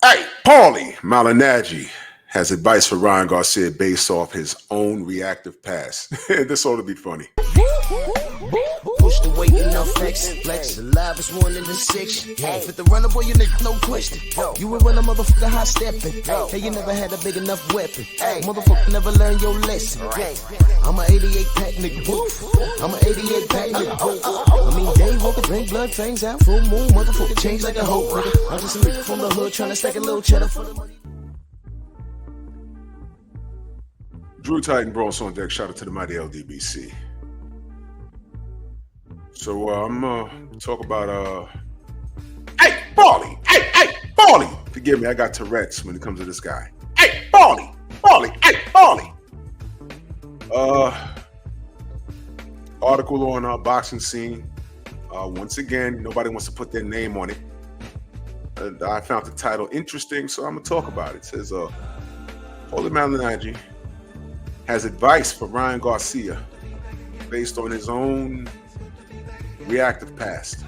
Hey, Paulie Malignaggi has advice for Ryan Garcia based off his own reactive past. This ought to be funny. Push the weight enough flex alive is one in the six. Fit the runner boy, you nigga, no question. You would run a motherfucker high stepping. Hey, you never had a big enough weapon. Motherfucker never learned your lesson. I'm a 88 pack nigga, woo. I'm a 88 pack nigga, woo. I mean, day walker, drink blood, trains out, full moon, motherfucker change like a hoe, nigga. I'm just a nigga from the hood trying to stack a little cheddar for the money. Drew Titan Bros on deck. Shout out to the mighty LDBC. So I'm talk about hey, Paulie, hey, Paulie. Forgive me, I got Tourette's when it comes to this guy. Hey, Paulie, hey, Paulie. Article on boxing scene. Once again, nobody wants to put their name on it. I found the title interesting, so I'm gonna talk about it. It says Paulie Malignaggi has advice for Ryan Garcia based on his own reactive past.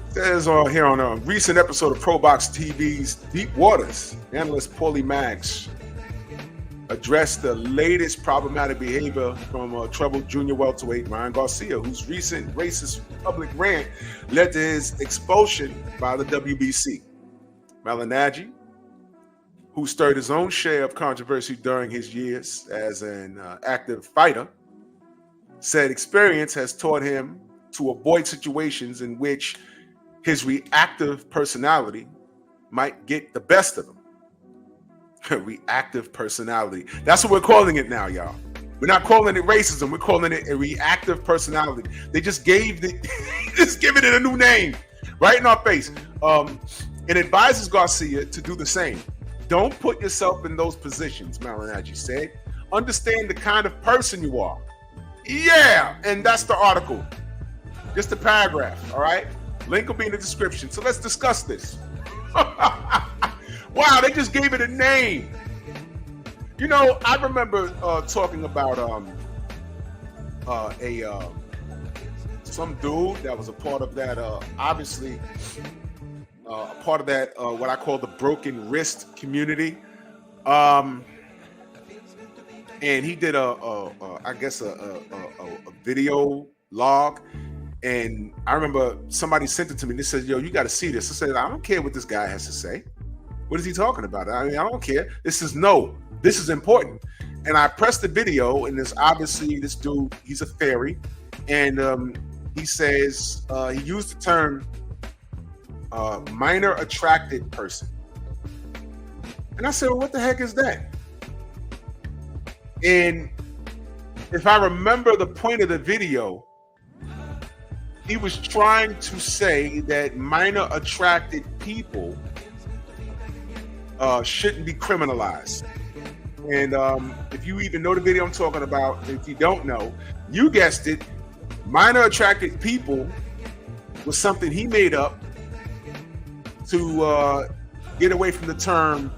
It says here on a recent episode of ProBox TV's Deep Waters, analyst Paulie Malignaggi addressed the latest problematic behavior from troubled junior welterweight Ryan Garcia, whose recent racist public rant led to his expulsion by the WBC. Malignaggi, who stirred his own share of controversy during his years as an active fighter, said experience has taught him to avoid situations in which his reactive personality might get the best of him. Reactive personality. That's what we're calling it now, y'all. We're not calling it racism. We're calling it a reactive personality. They just gave it a new name right in our face. It advises Garcia to do the same. Don't put yourself in those positions, Malignaggi said. Understand the kind of person you are. Yeah, and that's the article. Just a paragraph, all right? Link will be in the description. So let's discuss this. Wow, they just gave it a name. You know, I remember talking about some dude that was a part of that, obviously, a part of that, what I call the broken wrist community. And he did a video log, and I remember somebody sent it to me. They said, "Yo, you got to see this." I said, "I don't care what this guy has to say. What is he talking about? I mean, I don't care. This is important." And I pressed the video, and there's obviously this dude. He's a fairy, and he says he used the term minor attracted person. And I said, "Well, what the heck is that?" And if I remember the point of the video, he was trying to say that minor attracted people shouldn't be criminalized. And if you even know the video I'm talking about, if you don't know, you guessed it, minor attracted people was something he made up to get away from the term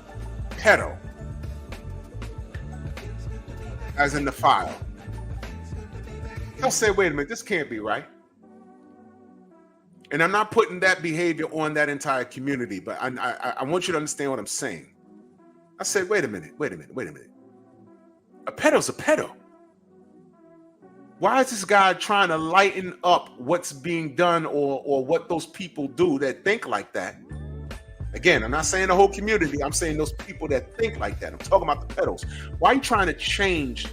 pedo, as in the file. He'll say, wait a minute, this can't be right. And I'm not putting that behavior on that entire community, but I want you to understand what I'm saying. I said, wait a minute. A pedo's a pedo. Why is this guy trying to lighten up what's being done or what those people do that think like that? Again, I'm not saying the whole community. I'm saying those people that think like that. I'm talking about the pedos. Why are you trying to change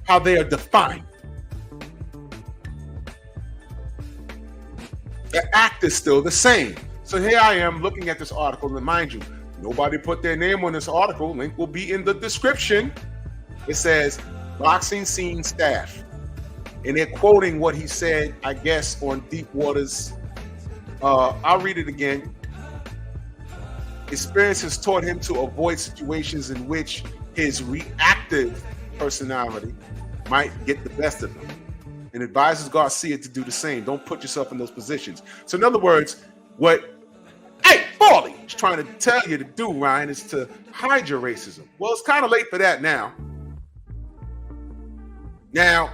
how they are defined? The act is still the same. So here I am looking at this article, and mind you, nobody put their name on this article. Link will be in the description. It says boxing scene staff. And they're quoting what he said, I guess, on Deep Waters. I'll read it again. Experience has taught him to avoid situations in which his reactive personality might get the best of him, and advises Garcia to do the same. Don't put yourself in those positions. So in other words, what Paulie is trying to tell you to do, Ryan, is to hide your racism. Well, it's kind of late for that now. Now,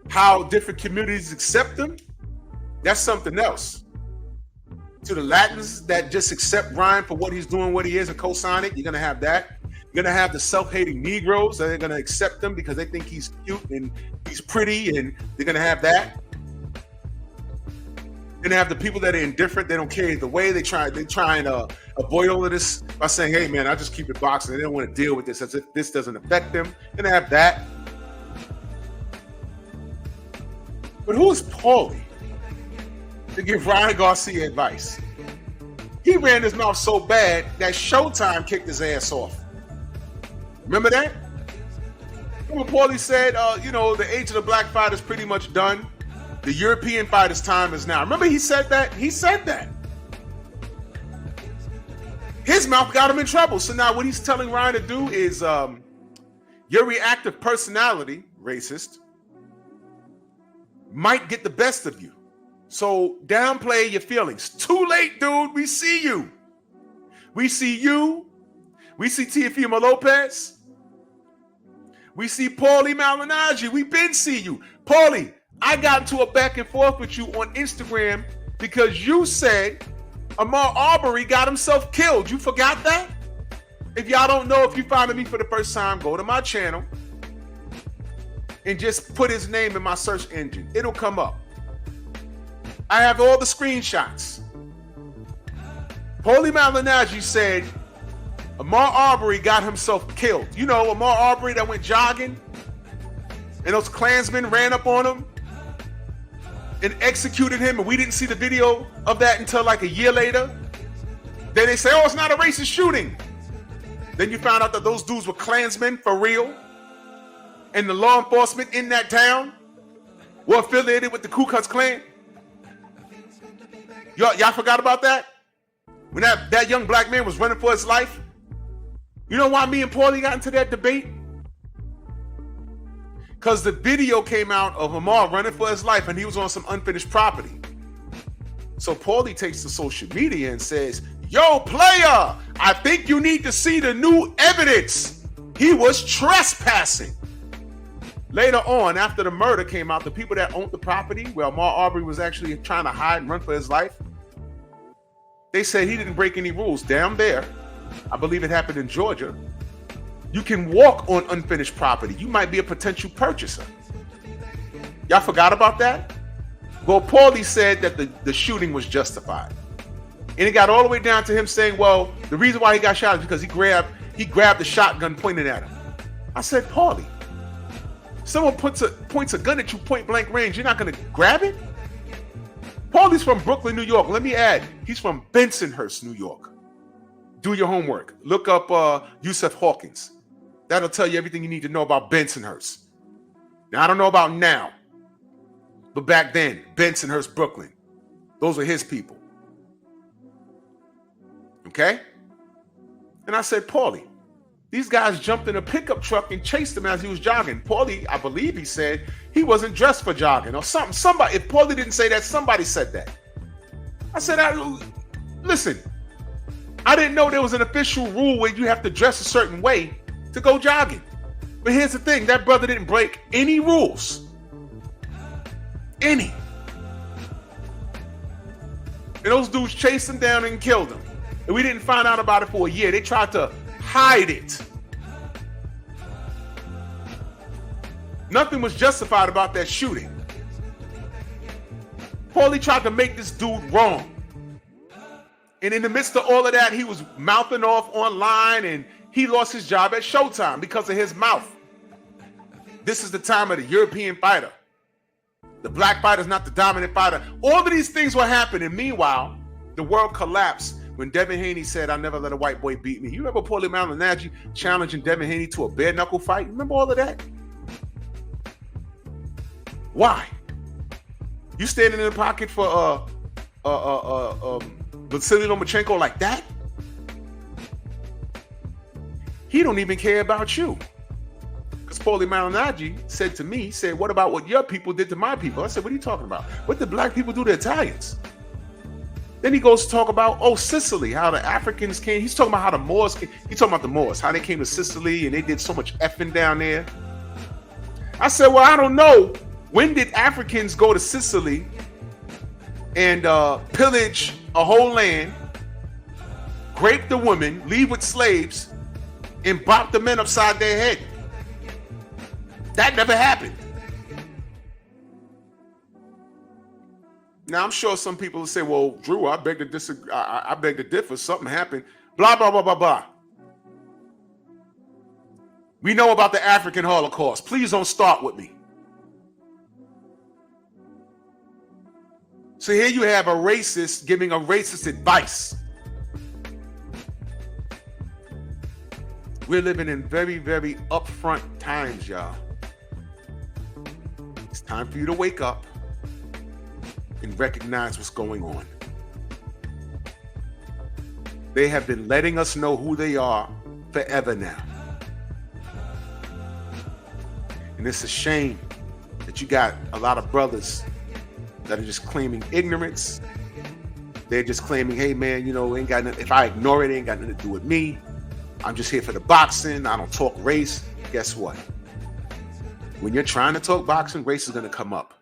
how different communities accept them, that's something else. to the Latins that just accept Ryan for what he's doing, what he is, and co-sign it. You're going to have that. You're going to have the self-hating Negroes that are going to accept him because they think he's cute and he's pretty, and they're going to have that. You're going to have the people that are indifferent. They don't care either way. They try and avoid all of this by saying, hey, man, I just keep it boxing. They don't want to deal with this as if this doesn't affect them. You're going to have that. But who is Paulie to give Ryan Garcia advice? He ran his mouth so bad that Showtime kicked his ass off. Remember that? Remember Paulie said, the age of the black fight is pretty much done. The European fighter's time is now. Remember he said that? He said that. His mouth got him in trouble. So now what he's telling Ryan to do is your reactive personality, racist, might get the best of you. So downplay your feelings. Too late, dude. We see you. We see you. We see Teofimo Lopez. We see Paulie Malignaggi. We been see you. Paulie, I got into a back and forth with you on Instagram because you said Ahmaud Arbery got himself killed. You forgot that? If y'all don't know, if you found me for the first time, go to my channel and just put his name in my search engine. It'll come up. I have all the screenshots. Paulie Malignaggi said Ahmaud Arbery got himself killed. You know, Ahmaud Arbery that went jogging and those Klansmen ran up on him and executed him, and we didn't see the video of that until like a year later. Then they say, oh, it's not a racist shooting. Then you found out that those dudes were Klansmen for real, and the law enforcement in that town were affiliated with the Ku Klux Klan. Y'all forgot about that? When that young black man was running for his life? You know why me and Paulie got into that debate? Because the video came out of Ahmaud running for his life and he was on some unfinished property. So Paulie takes to social media and says, yo, player, I think you need to see the new evidence. He was trespassing. Later on, after the murder came out, the people that owned the property where Ahmaud Arbery was actually trying to hide and run for his life, they said he didn't break any rules. Down there, I believe it happened in Georgia, you can walk on unfinished property. You might be a potential purchaser. Y'all forgot about that? Well, Paulie said that the shooting was justified. And it got all the way down to him saying, well, the reason why he got shot is because he grabbed the shotgun pointed at him. I said, Paulie, someone points a gun at you point blank range, you're not going to grab it? Paulie's from Brooklyn, New York. Let me add, he's from Bensonhurst, New York. Do your homework. Look up Yusuf Hawkins. That'll tell you everything you need to know about Bensonhurst. Now, I don't know about now, but back then, Bensonhurst, Brooklyn, those were his people. Okay? And I said, Paulie, these guys jumped in a pickup truck and chased him as he was jogging. Paulie, I believe he said he wasn't dressed for jogging or something. Somebody, if Paulie didn't say that, somebody said that. I said, listen, I didn't know there was an official rule where you have to dress a certain way to go jogging. But here's the thing, that brother didn't break any rules. Any. And those dudes chased him down and killed him. And we didn't find out about it for a year. They tried to hide it. Nothing was justified about that shooting. Paulie tried to make this dude wrong. And in the midst of all of that, he was mouthing off online and he lost his job at Showtime because of his mouth. This is the time of the European fighter. The black fighter is not the dominant fighter. All of these things were happening. Meanwhile, the world collapsed when Devin Haney said, I never let a white boy beat me. You remember Paulie Malignaggi challenging Devin Haney to a bare knuckle fight? You remember all of that? Why? You standing in the pocket for Vasily Lomachenko like that? He don't even care about you. Because Paulie Malignaggi said to me, what about what your people did to my people? I said, what are you talking about? What did black people do to Italians? Then he goes to talk about, Sicily, how the Africans came. He's talking about how the Moors came. He's talking about the Moors, how they came to Sicily and they did so much effing down there. I said, well, I don't know. When did Africans go to Sicily and pillage a whole land, grape the women, leave with slaves, and bop the men upside their head. That never happened. Now, I'm sure some people will say, well, Drew, I beg to disagree. I beg to differ. Something happened. Blah, blah, blah, blah, blah. We know about the African Holocaust. Please don't start with me. So here you have a racist giving a racist advice. We're living in very, very upfront times, y'all. It's time for you to wake up and recognize what's going on. They have been letting us know who they are forever now. And it's a shame that you got a lot of brothers that are just claiming ignorance. They're just claiming, hey man, you know, ain't got nothing, if I ignore it, it ain't got nothing to do with me. I'm just here for the boxing. I don't talk race. Guess what? When you're trying to talk boxing, race is going to come up.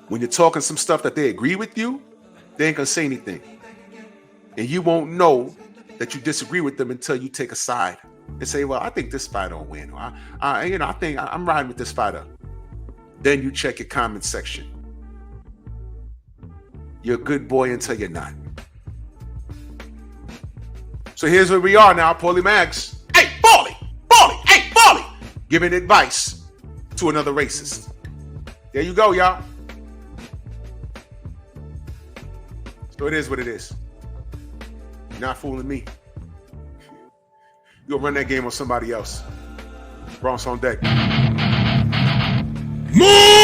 When you're talking some stuff that they agree with you, they ain't going to say anything. And you won't know that you disagree with them until you take a side and say, well, I think this fighter will win. Or, I think I'm riding with this fighter. Then you check your comment section. You're a good boy until you're not. So here's where we are now, Paulie Mags. Hey, Paulie! Hey, Paulie! Giving advice to another racist. There you go, y'all. So it is what it is. You're not fooling me. You'll run that game on somebody else. Bronx on deck. Move!